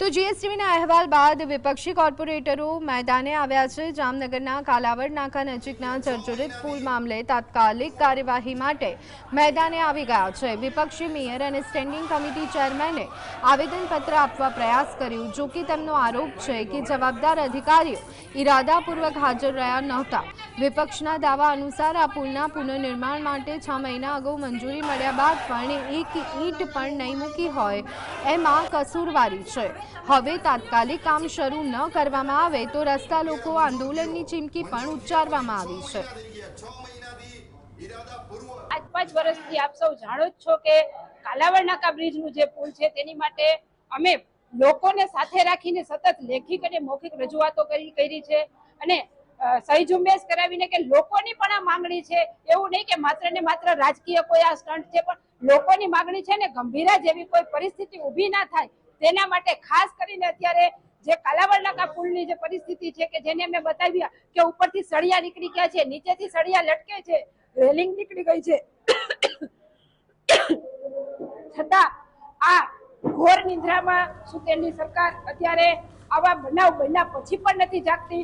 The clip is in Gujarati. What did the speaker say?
તો જીએસટીવીના અહેવાલ બાદ વિપક્ષી કોર્પોરેટરો મેદાને આવ્યા છે। જામનગરના કાલાવડ નાકા નજીકના જર્જરિત પુલ મામલે તાત્કાલિક કાર્યવાહી માટે મેદાને આવી ગયા છે। વિપક્ષી મેયર અને સ્ટેન્ડિંગ કમિટી ચેરમેને આવેદનપત્ર આપવા પ્રયાસ કર્યો, જો કે તેમનો આરોપ છે કે જવાબદાર અધિકારીઓ ઇરાદાપૂર્વક હાજર રહ્યા નહોતા। વિપક્ષના દાવા અનુસાર આ પુલના પુનઃનિર્માણ માટે 6 મહિના અગાઉ મંજૂરી મળ્યા બાદ પણ એક ઈંટ પણ નહીં મૂકી હોય એમાં કસૂરવારી છે। હવે તાત્કાલિક કામ શરૂ ન કરવામાં આવે તો રસ્તા રોકો આંદોલનની ચીમકી પણ ઉચ્ચારવામાં આવી છે। 5 વર્ષથી આપ સૌ જાણો જ છો કે કાલાવડ નાકા બ્રિજનું જે પુલ છે તેની માટે અમે લોકોને સાથે રાખીને સતત લેખિત અને મૌખિક રજૂઆતો કરી છે અને સહી ઝુંબેશ કરાવીને કે લોકોની પણ આ માંગણી છે। એવું નહીં કે માત્ર ને માત્ર રાજકીય કોઈ આ સ્ટન્ટ છે, પણ લોકોની માંગણી છે ને ગંભીરા જેવી કોઈ પરિસ્થિતિ ઊભી ના થાય તેના માટે ખાસ કરીને અત્યારે જે કાલાવડ નાકા પુલની જે પરિસ્થિતિ છે કે જેને અમે બતાવ્યા કે ઉપરથી સળિયા નીકળી ગયા છે, નીચેથી સળિયા લટકે છે, રેલિંગ નીકળી ગઈ છે, છતાં આ ઘોર નિંદ્રામાં શું તેની સરકાર અત્યારે આવા બનાવ બન્યા પછી પણ નથી જાગતી।